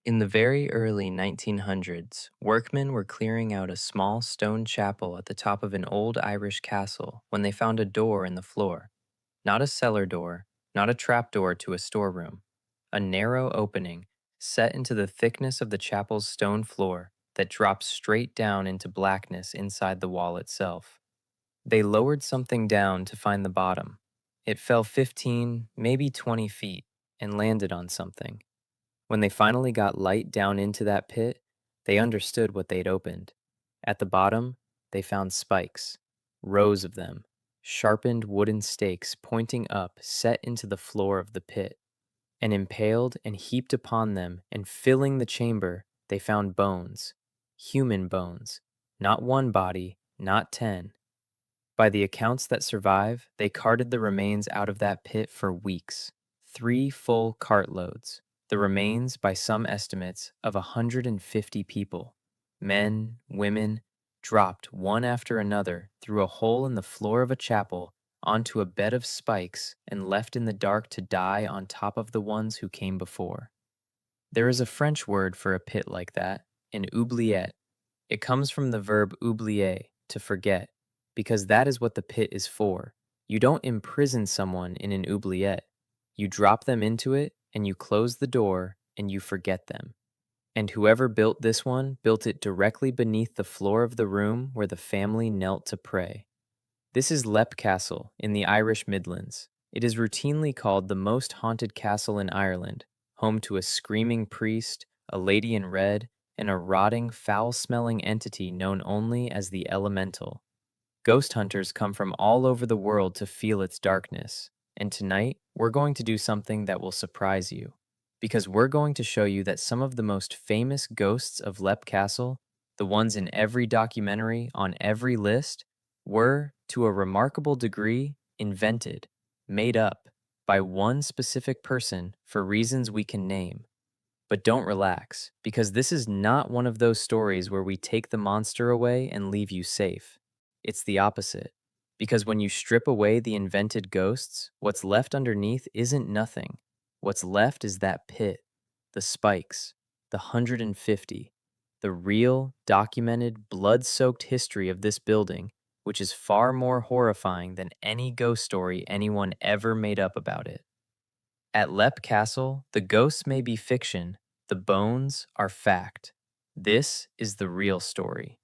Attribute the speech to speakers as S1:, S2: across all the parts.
S1: In the very early 1900s, workmen were clearing out a small stone chapel at the top of an old Irish castle when they found a door in the floor. Not a cellar door, not a trapdoor to a storeroom. A narrow opening set into the thickness of the chapel's stone floor that dropped straight down into blackness inside the wall itself. They lowered something down to find the bottom. It fell 15, maybe 20 feet, and landed on something. When they finally got light down into that pit, they understood what they'd opened. At the bottom, they found spikes, rows of them, sharpened wooden stakes pointing up set into the floor of the pit. And impaled and heaped upon them and filling the chamber, they found bones, human bones, not one body, not 10. By the accounts that survive, they carted the remains out of that pit for weeks, 3 full cartloads. The remains, by some estimates, of 150 people, men, women, dropped one after another through a hole in the floor of a chapel onto a bed of spikes and left in the dark to die on top of the ones who came before. There is a French word for a pit like that, an oubliette. It comes from the verb oublier, to forget, because that is what the pit is for. You don't imprison someone in an oubliette. You drop them into it, and you close the door, and you forget them. And whoever built this one built it directly beneath the floor of the room where the family knelt to pray. This is Leap Castle in the Irish Midlands. It is routinely called the most haunted castle in Ireland, home to a screaming priest, a lady in red, and a rotting, foul-smelling entity known only as the Elemental. Ghost hunters come from all over the world to feel its darkness, and tonight we're going to do something that will surprise you, because we're going to show you that some of the most famous ghosts of Leap Castle, the ones in every documentary on every list, were, to a remarkable degree, invented, made up, by one specific person for reasons we can name. But don't relax, because this is not one of those stories where we take the monster away and leave you safe. It's the opposite. Because when you strip away the invented ghosts, what's left underneath isn't nothing. What's left is that pit, the spikes, the 150, the real, documented, blood-soaked history of this building, which is far more horrifying than any ghost story anyone ever made up about it. At Leap Castle, the ghosts may be fiction, the bones are fact. This is the real story.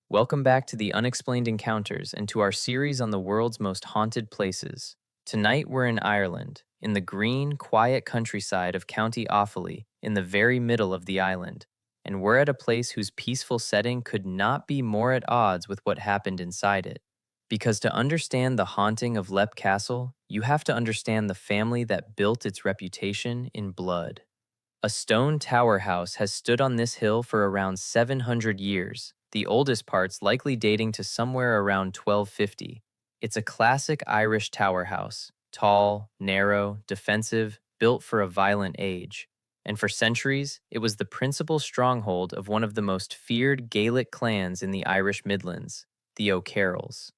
S1: Welcome back to the Unexplained Encounters and to our series on the world's most haunted places. Tonight we're in Ireland, in the green, quiet countryside of County Offaly, in the very middle of the island. And we're at a place whose peaceful setting could not be more at odds with what happened inside it. Because to understand the haunting of Leap Castle, you have to understand the family that built its reputation in blood. A stone tower house has stood on this hill for around 700 years, the oldest parts likely dating to somewhere around 1250. It's a classic Irish tower house, tall, narrow, defensive, built for a violent age. And for centuries, it was the principal stronghold of one of the most feared Gaelic clans in the Irish Midlands, the O'Carrolls.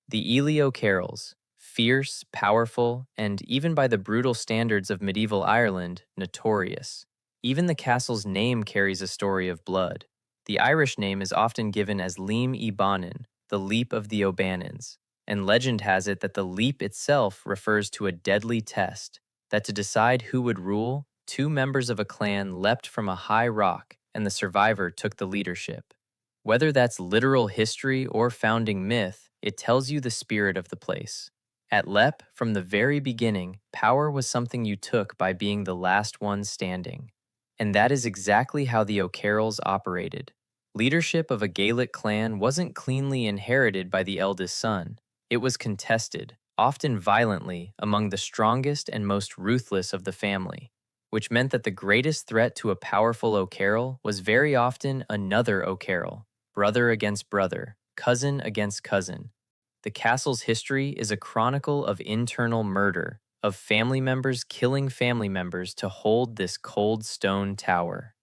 S1: The Ely O'Carrolls, fierce, powerful, and even by the brutal standards of medieval Ireland, notorious. Even the castle's name carries a story of blood. The Irish name is often given as Leam y Banan, the leap of the O'Bannons, and legend has it that the leap itself refers to a deadly test, that to decide who would rule, two members of a clan leapt from a high rock and the survivor took the leadership. Whether that's literal history or founding myth, it tells you the spirit of the place. At Leap, from the very beginning, power was something you took by being the last one standing. And that is exactly how the O'Carrolls operated. Leadership of a Gaelic clan wasn't cleanly inherited by the eldest son. It was contested, often violently, among the strongest and most ruthless of the family, which meant that the greatest threat to a powerful O'Carroll was very often another O'Carroll, brother against brother, cousin against cousin. The castle's history is a chronicle of internal murder, of family members killing family members to hold this cold stone tower.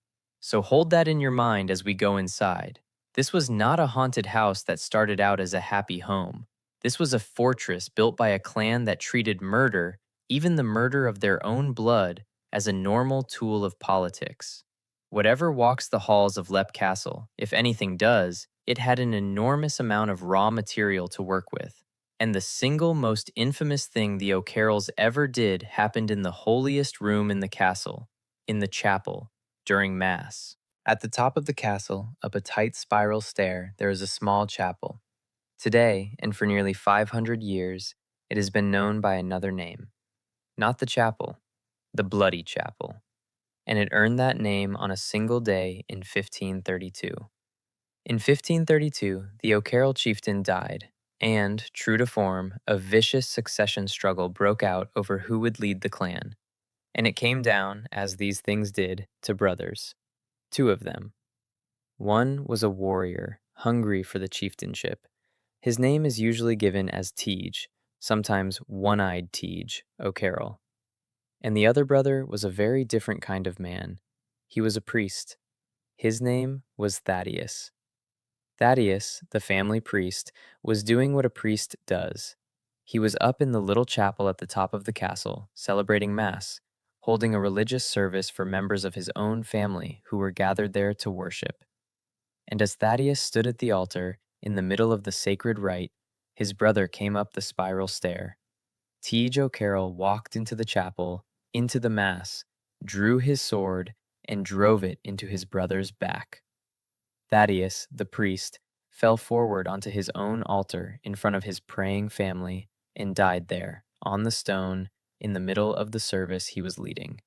S1: So hold that in your mind as we go inside. This was not a haunted house that started out as a happy home. This was a fortress built by a clan that treated murder, even the murder of their own blood, as a normal tool of politics. Whatever walks the halls of Lep Castle, if anything does, it had an enormous amount of raw material to work with. And the single most infamous thing the O'Carrolls ever did happened in the holiest room in the castle, in the chapel, during Mass. At the top of the castle, up a tight spiral stair, there is a small chapel. Today, and for nearly 500 years, it has been known by another name. Not the chapel, the Bloody Chapel. And it earned that name on a single day in 1532. In 1532, the O'Carroll chieftain died, and, true to form, a vicious succession struggle broke out over who would lead the clan. And it came down, as these things did, to brothers. Two of them. One was a warrior, hungry for the chieftainship. His name is usually given as Teej, sometimes One-Eyed Teej O'Carroll. And the other brother was a very different kind of man. He was a priest. His name was Thaddeus. Thaddeus, the family priest, was doing what a priest does. He was up in the little chapel at the top of the castle, celebrating Mass, holding a religious service for members of his own family who were gathered there to worship. And as Thaddeus stood at the altar, in the middle of the sacred rite, his brother came up the spiral stair. Teej O'Carroll walked into the chapel, into the Mass, drew his sword, and drove it into his brother's back. Thaddeus, the priest, fell forward onto his own altar in front of his praying family and died there, on the stone, in the middle of the service he was leading.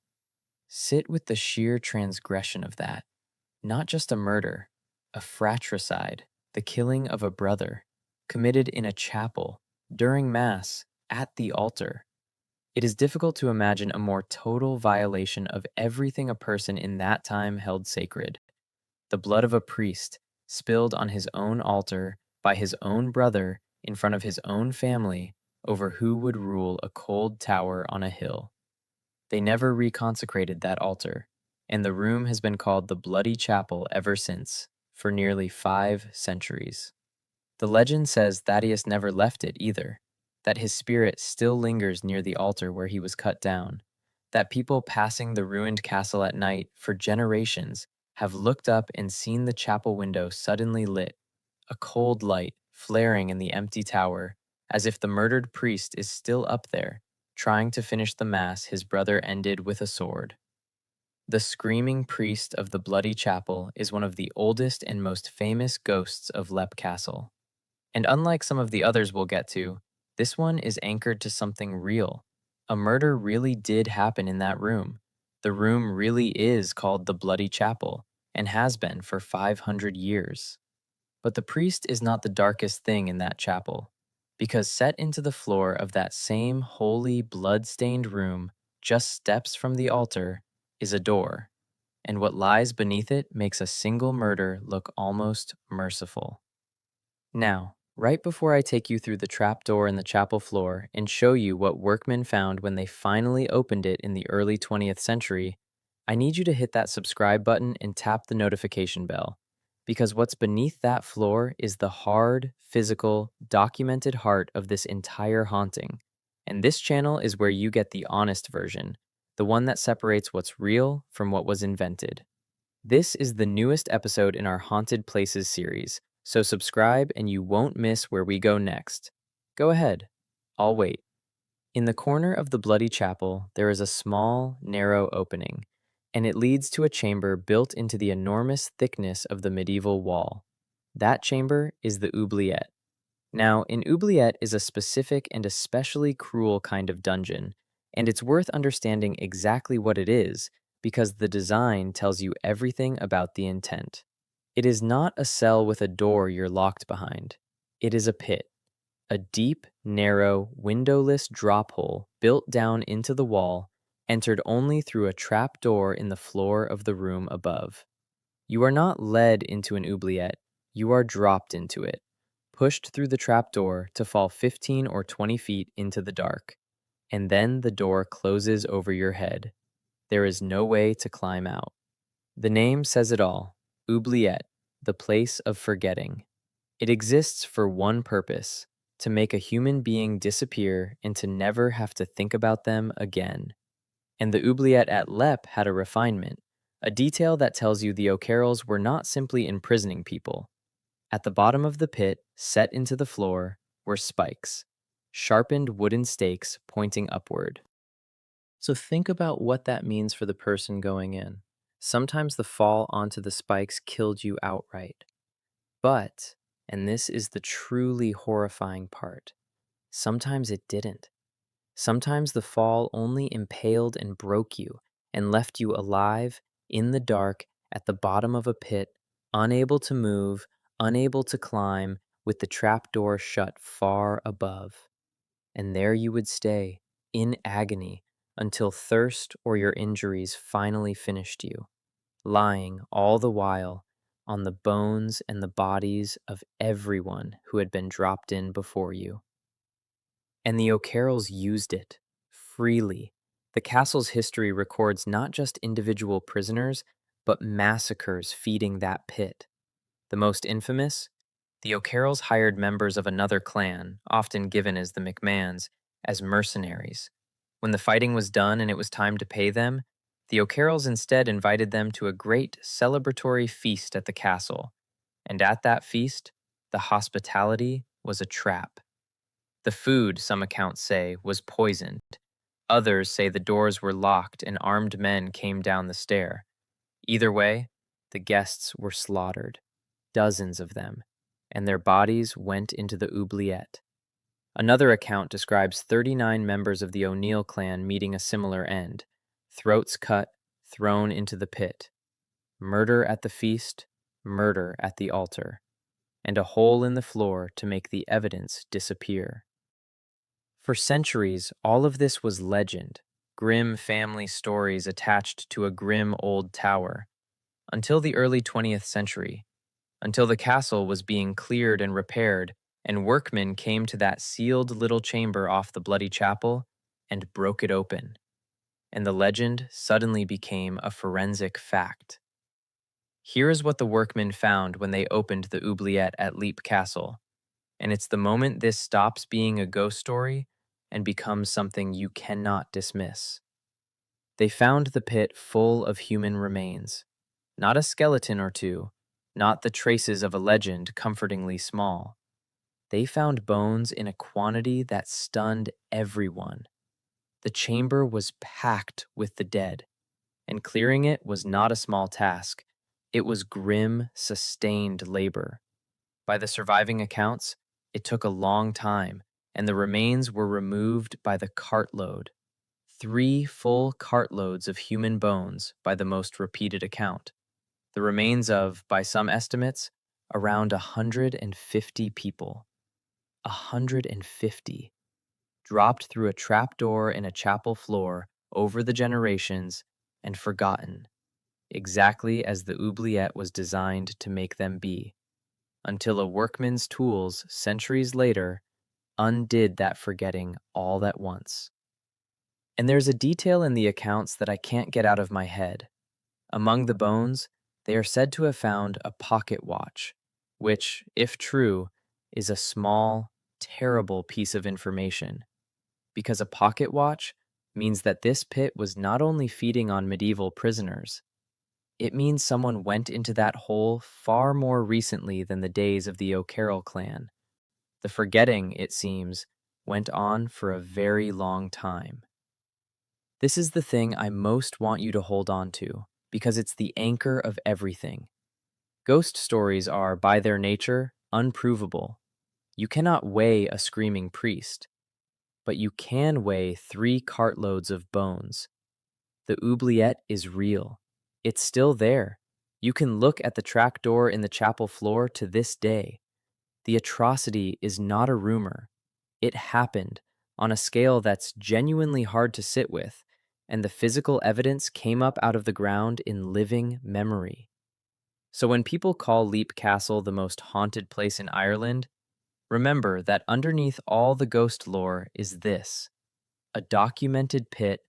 S1: Sit with the sheer transgression of that. Not just a murder, a fratricide, the killing of a brother, committed in a chapel, during Mass, at the altar. It is difficult to imagine a more total violation of everything a person in that time held sacred. The blood of a priest, spilled on his own altar by his own brother in front of his own family over who would rule a cold tower on a hill. They never reconsecrated that altar, and the room has been called the Bloody Chapel ever since, for nearly 5 centuries. The legend says Thaddeus never left it either, that his spirit still lingers near the altar where he was cut down, that people passing the ruined castle at night for generations have looked up and seen the chapel window suddenly lit, a cold light flaring in the empty tower, as if the murdered priest is still up there, trying to finish the Mass his brother ended with a sword. The screaming priest of the Bloody Chapel is one of the oldest and most famous ghosts of Lep Castle. And unlike some of the others we'll get to, this one is anchored to something real. A murder really did happen in that room. The room really is called the Bloody Chapel, and has been for 500 years. But the priest is not the darkest thing in that chapel, because set into the floor of that same holy, blood-stained room, just steps from the altar, is a door, and what lies beneath it makes a single murder look almost merciful. Now, right before I take you through the trapdoor in the chapel floor and show you what workmen found when they finally opened it in the early 20th century, I need you to hit that subscribe button and tap the notification bell. Because what's beneath that floor is the hard, physical, documented heart of this entire haunting. And this channel is where you get the honest version, the one that separates what's real from what was invented. This is the newest episode in our Haunted Places series, so subscribe and you won't miss where we go next. Go ahead. I'll wait. In the corner of the Bloody Chapel, there is a small, narrow opening, and it leads to a chamber built into the enormous thickness of the medieval wall. That chamber is the oubliette. Now, an oubliette is a specific and especially cruel kind of dungeon, and it's worth understanding exactly what it is because the design tells you everything about the intent. It is not a cell with a door you're locked behind. It is a pit, a deep, narrow, windowless drop hole built down into the wall, entered only through a trap door in the floor of the room above. You are not led into an oubliette, you are dropped into it, pushed through the trap door to fall 15 or 20 feet into the dark, and then the door closes over your head. There is no way to climb out. The name says it all, oubliette, the place of forgetting. It exists for one purpose, to make a human being disappear and to never have to think about them again. And the oubliette at Lep had a refinement. A detail that tells you the O'Carrolls were not simply imprisoning people. At the bottom of the pit, set into the floor, were spikes, sharpened wooden stakes pointing upward. So think about what that means for the person going in. Sometimes the fall onto the spikes killed you outright. But, and this is the truly horrifying part, sometimes it didn't. Sometimes the fall only impaled and broke you and left you alive in the dark at the bottom of a pit, unable to move, unable to climb, with the trapdoor shut far above. And there you would stay, in agony, until thirst or your injuries finally finished you, lying all the while on the bones and the bodies of everyone who had been dropped in before you. And the O'Carrolls used it freely. The castle's history records not just individual prisoners, but massacres feeding that pit. The most infamous? The O'Carrolls hired members of another clan, often given as the McMahons, as mercenaries. When the fighting was done and it was time to pay them, the O'Carrolls instead invited them to a great celebratory feast at the castle. And at that feast, the hospitality was a trap. The food, some accounts say, was poisoned. Others say the doors were locked and armed men came down the stair. Either way, the guests were slaughtered, dozens of them, and their bodies went into the oubliette. Another account describes 39 members of the O'Neill clan meeting a similar end, throats cut, thrown into the pit. Murder at the feast, murder at the altar, and a hole in the floor to make the evidence disappear. For centuries, all of this was legend, grim family stories attached to a grim old tower, until the early 20th century, until the castle was being cleared and repaired, and workmen came to that sealed little chamber off the bloody chapel and broke it open. And the legend suddenly became a forensic fact. Here is what the workmen found when they opened the oubliette at Leap Castle. And it's the moment this stops being a ghost story and becomes something you cannot dismiss. They found the pit full of human remains, not a skeleton or two, not the traces of a legend comfortingly small. They found bones in a quantity that stunned everyone. The chamber was packed with the dead, and clearing it was not a small task. It was grim, sustained labor. By the surviving accounts, it took a long time, and the remains were removed by the cartload. 3 full cartloads of human bones by the most repeated account. The remains of, by some estimates, around 150 people. 150. Dropped through a trapdoor in a chapel floor over the generations and forgotten, exactly as the oubliette was designed to make them be, until a workman's tools, centuries later, undid that forgetting all at once. And there's a detail in the accounts that I can't get out of my head. Among the bones, they are said to have found a pocket watch, which, if true, is a small, terrible piece of information. Because a pocket watch means that this pit was not only feeding on medieval prisoners, it means someone went into that hole far more recently than the days of the O'Carroll clan. The forgetting, it seems, went on for a very long time. This is the thing I most want you to hold on to, because it's the anchor of everything. Ghost stories are, by their nature, unprovable. You cannot weigh a screaming priest, but you can weigh 3 cartloads of bones. The oubliette is real. It's still there. You can look at the trapdoor in the chapel floor to this day. The atrocity is not a rumor. It happened on a scale that's genuinely hard to sit with, and the physical evidence came up out of the ground in living memory. So when people call Leap Castle the most haunted place in Ireland, remember that underneath all the ghost lore is this: a documented pit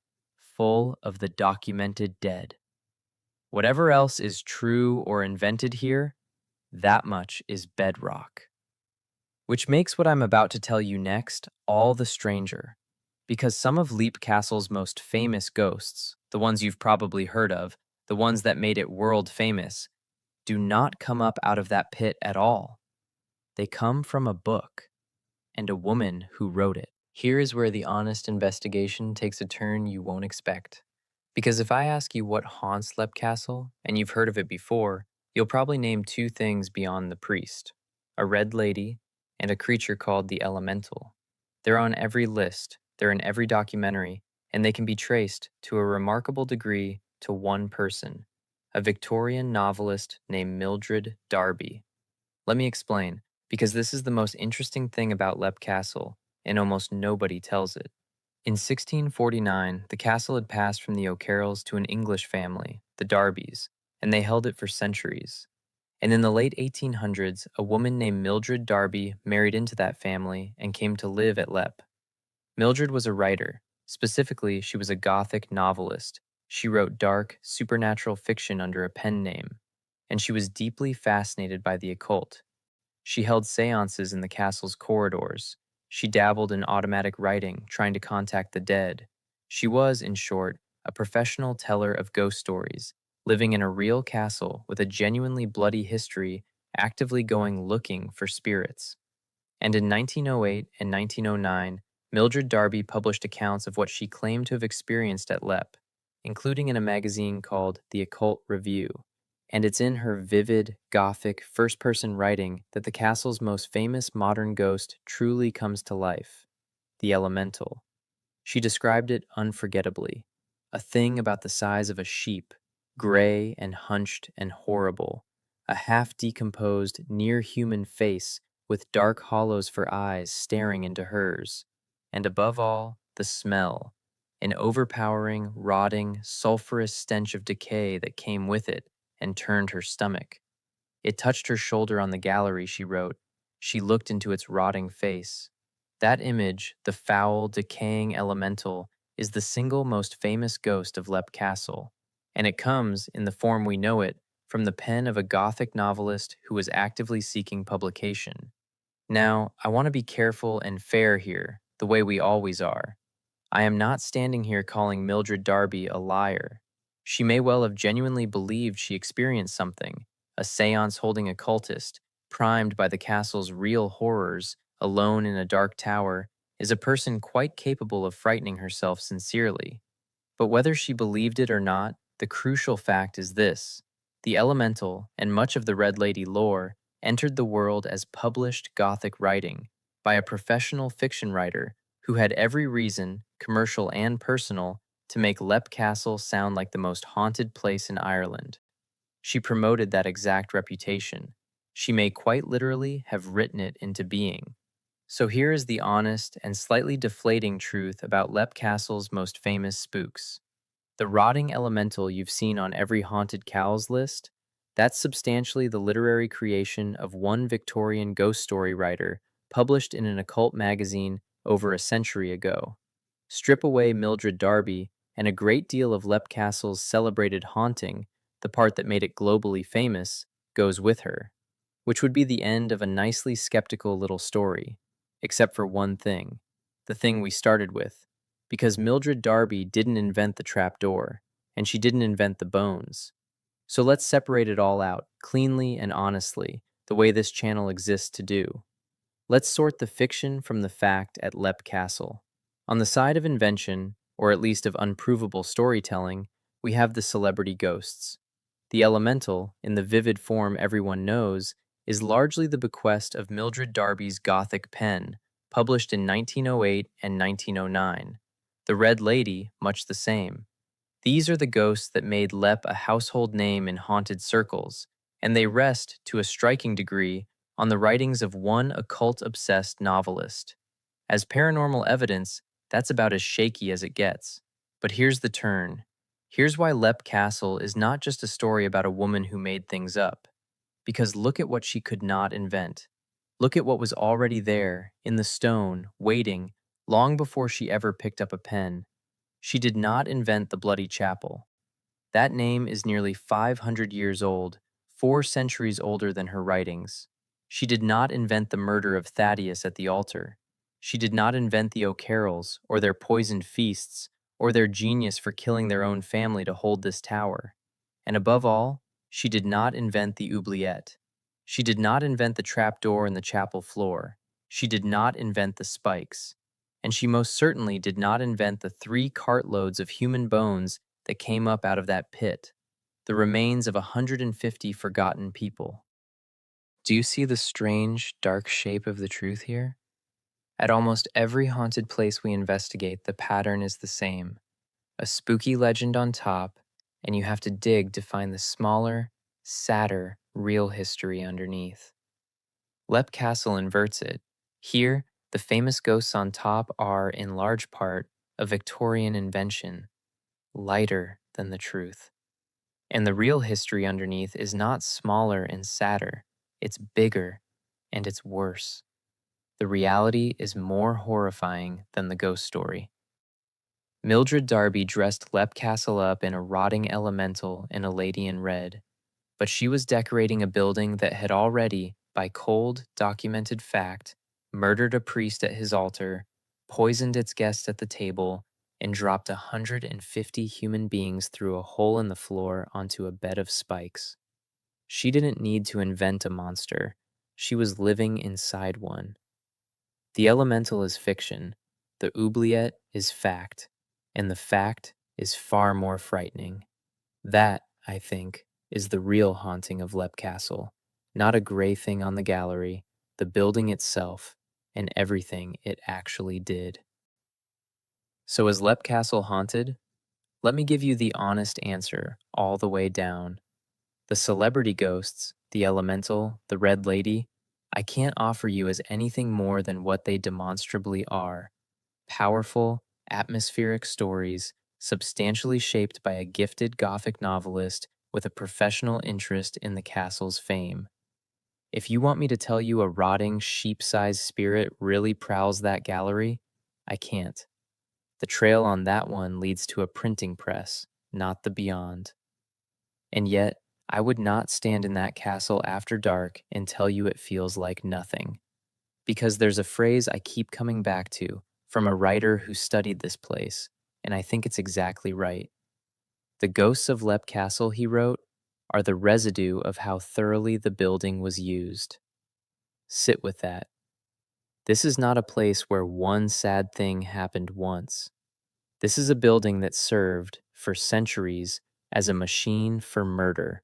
S1: full of the documented dead. Whatever else is true or invented here, that much is bedrock. Which makes what I'm about to tell you next all the stranger, because some of Leap Castle's most famous ghosts, the ones you've probably heard of, the ones that made it world famous, do not come up out of that pit at all. They come from a book and a woman who wrote it. Here is where the honest investigation takes a turn you won't expect. Because if I ask you what haunts Lep Castle, and you've heard of it before, you'll probably name two things beyond the priest: a red lady and a creature called the elemental. They're on every list, they're in every documentary, and they can be traced to a remarkable degree to one person, a Victorian novelist named Mildred Darby. Let me explain, because this is the most interesting thing about Lep Castle, and almost nobody tells it. In 1649, the castle had passed from the O'Carrolls to an English family, the Darbys, and they held it for centuries. And in the late 1800s, a woman named Mildred Darby married into that family and came to live at Lep. Mildred was a writer. Specifically, she was a Gothic novelist. She wrote dark, supernatural fiction under a pen name, and she was deeply fascinated by the occult. She held seances in the castle's corridors. She dabbled in automatic writing, trying to contact the dead. She was, in short, a professional teller of ghost stories, living in a real castle with a genuinely bloody history, actively going looking for spirits. And in 1908 and 1909, Mildred Darby published accounts of what she claimed to have experienced at Lep, including in a magazine called The Occult Review. And it's in her vivid, gothic, first person writing that the castle's most famous modern ghost truly comes to life: the elemental. She described it unforgettably: a thing about the size of a sheep, gray and hunched and horrible, a half decomposed, near human face with dark hollows for eyes staring into hers, and above all, the smell, an overpowering, rotting, sulphurous stench of decay that came with it and turned her stomach. It touched her shoulder on the gallery, she wrote. She looked into its rotting face. That image, the foul, decaying elemental, is the single most famous ghost of Lep Castle, and it comes, in the form we know it, from the pen of a Gothic novelist who was actively seeking publication. Now, I want to be careful and fair here, the way we always are. I am not standing here calling Mildred Darby a liar. She may well have genuinely believed she experienced something: a seance holding a cultist, primed by the castle's real horrors, alone in a dark tower, is a person quite capable of frightening herself sincerely. But whether she believed it or not, the crucial fact is this: the elemental and much of the Red Lady lore entered the world as published Gothic writing by a professional fiction writer who had every reason, commercial and personal, to make Lep Castle sound like the most haunted place in Ireland. She promoted that exact reputation. She may quite literally have written it into being. So here is the honest and slightly deflating truth about Lep Castle's most famous spooks. The rotting elemental you've seen on every haunted cows list, that's substantially the literary creation of one Victorian ghost story writer published in an occult magazine over a century ago. Strip away Mildred Darby, and a great deal of Lep Castle's celebrated haunting, the part that made it globally famous, goes with her, which would be the end of a nicely skeptical little story, except for one thing, the thing we started with, because Mildred Darby didn't invent the trapdoor, and she didn't invent the bones. So let's separate it all out, cleanly and honestly, the way this channel exists to do. Let's sort the fiction from the fact at Lep Castle. On the side of invention, or at least of unprovable storytelling, we have the celebrity ghosts. The elemental, in the vivid form everyone knows, is largely the bequest of Mildred Darby's Gothic pen, published in 1908 and 1909. The Red Lady, much the same. These are the ghosts that made Lep a household name in haunted circles, and they rest, to a striking degree, on the writings of one occult-obsessed novelist. As paranormal evidence, that's about as shaky as it gets. But here's the turn. Here's why Lep Castle is not just a story about a woman who made things up. Because look at what she could not invent. Look at what was already there, in the stone, waiting, long before she ever picked up a pen. She did not invent the Bloody Chapel. That name is nearly 500 years old, 4 centuries older than her writings. She did not invent the murder of Thaddeus at the altar. She did not invent the O'Carrolls, or their poisoned feasts, or their genius for killing their own family to hold this tower. And above all, she did not invent the oubliette. She did not invent the trapdoor in the chapel floor. She did not invent the spikes. And she most certainly did not invent the 3 cartloads of human bones that came up out of that pit, the remains of 150 forgotten people. Do you see the strange, dark shape of the truth here? At almost every haunted place we investigate, the pattern is the same: a spooky legend on top, and you have to dig to find the smaller, sadder, real history underneath. Lep Castle inverts it. Here, the famous ghosts on top are, in large part, a Victorian invention, lighter than the truth. And the real history underneath is not smaller and sadder, it's bigger and it's worse. The reality is more horrifying than the ghost story. Mildred Darby dressed Lep Castle up in a rotting elemental and a lady in red, but she was decorating a building that had already, by cold, documented fact, murdered a priest at his altar, poisoned its guests at the table, and dropped 150 human beings through a hole in the floor onto a bed of spikes. She didn't need to invent a monster. She was living inside one. The elemental is fiction, the oubliette is fact, and the fact is far more frightening. That, I think, is the real haunting of Lep Castle, not a gray thing on the gallery, the building itself, and everything it actually did. So is Lep Castle haunted? Let me give you the honest answer all the way down. The celebrity ghosts, the elemental, the red lady, I can't offer you as anything more than what they demonstrably are: powerful, atmospheric stories, substantially shaped by a gifted Gothic novelist with a professional interest in the castle's fame. If you want me to tell you a rotting, sheep sized spirit really prowls that gallery, I can't. The trail on that one leads to a printing press, not the beyond. And yet, I would not stand in that castle after dark and tell you it feels like nothing. Because there's a phrase I keep coming back to from a writer who studied this place, and I think it's exactly right. The ghosts of Lep Castle, he wrote, are the residue of how thoroughly the building was used. Sit with that. This is not a place where one sad thing happened once. This is a building that served, for centuries, as a machine for murder.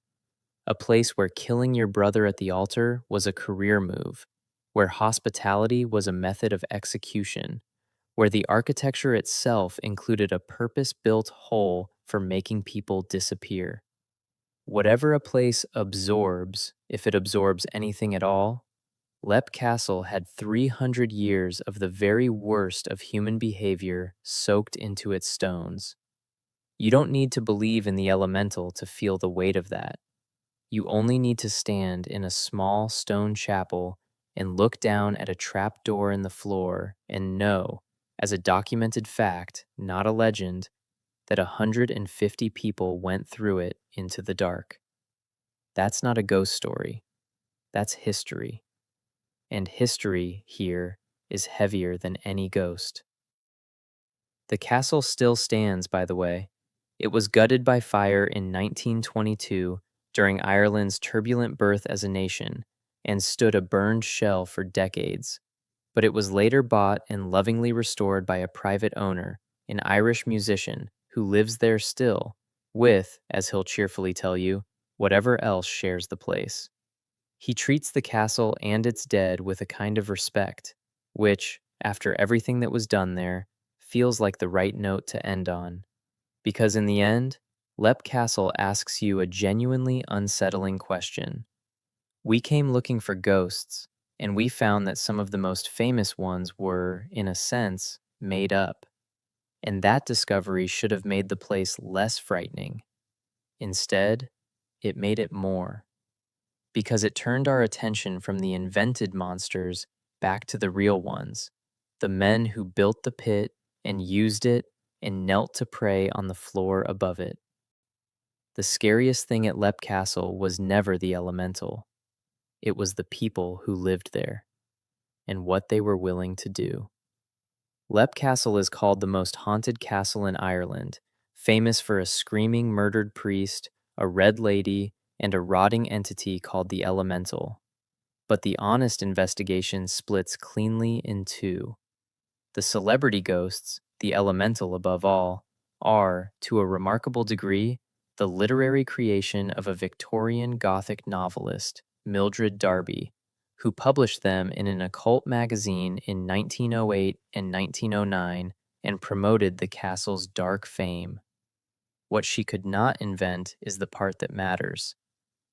S1: A place where killing your brother at the altar was a career move, where hospitality was a method of execution, where the architecture itself included a purpose-built hole for making people disappear. Whatever a place absorbs, if it absorbs anything at all, Lep Castle had 300 years of the very worst of human behavior soaked into its stones. You don't need to believe in the elemental to feel the weight of that. You only need to stand in a small stone chapel and look down at a trap door in the floor and know, as a documented fact, not a legend, that 150 people went through it into the dark. That's not a ghost story. That's history. And history here is heavier than any ghost. The castle still stands, by the way. It was gutted by fire in 1922 during Ireland's turbulent birth as a nation and stood a burned shell for decades. But it was later bought and lovingly restored by a private owner, an Irish musician who lives there still, with, as he'll cheerfully tell you, whatever else shares the place. He treats the castle and its dead with a kind of respect, which, after everything that was done there, feels like the right note to end on. Because in the end, Lep Castle asks you a genuinely unsettling question. We came looking for ghosts, and we found that some of the most famous ones were, in a sense, made up. And that discovery should have made the place less frightening. Instead, it made it more, because it turned our attention from the invented monsters back to the real ones, the men who built the pit and used it and knelt to pray on the floor above it. The scariest thing at Lep Castle was never the elemental. It was the people who lived there and what they were willing to do. Lep Castle is called the most haunted castle in Ireland, famous for a screaming murdered priest, a red lady, and a rotting entity called the Elemental. But the honest investigation splits cleanly in two. The celebrity ghosts, the Elemental above all, are, to a remarkable degree, the literary creation of a Victorian Gothic novelist, Mildred Darby, who published them in an occult magazine in 1908 and 1909 and promoted the castle's dark fame. What she could not invent is the part that matters.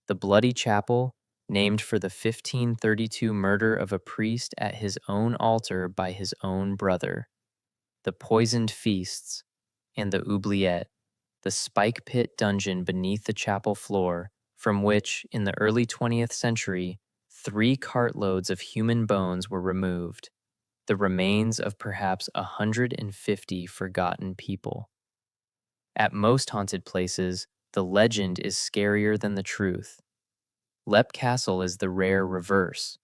S1: The Bloody Chapel, named for the 1532 murder of a priest at his own altar by his own brother. The poisoned feasts, and the oubliette, the spike pit dungeon beneath the chapel floor, from which, in the early 20th century, 3 cartloads of human bones were removed, the remains of perhaps 150 forgotten people. At most haunted places, the legend is scarier than the truth. Lep Castle is the rare reverse.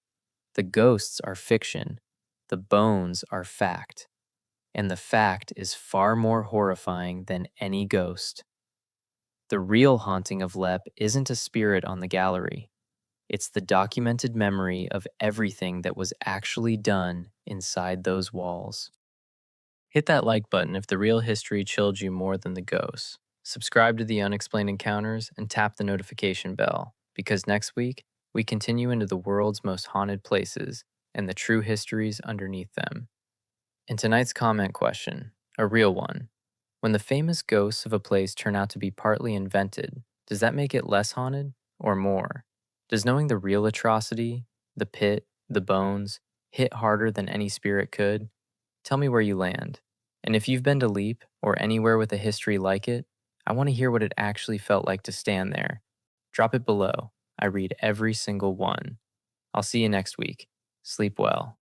S1: The ghosts are fiction, the bones are fact, and the fact is far more horrifying than any ghost. The real haunting of Lep isn't a spirit on the gallery. It's the documented memory of everything that was actually done inside those walls. Hit that like button if the real history chilled you more than the ghosts. Subscribe to the Unexplained Encounters and tap the notification bell, because next week, we continue into the world's most haunted places and the true histories underneath them. In tonight's comment question, a real one, when the famous ghosts of a place turn out to be partly invented, does that make it less haunted or more? Does knowing the real atrocity, the pit, the bones, hit harder than any spirit could? Tell me where you land. And if you've been to Leap or anywhere with a history like it, I want to hear what it actually felt like to stand there. Drop it below. I read every single one. I'll see you next week. Sleep well.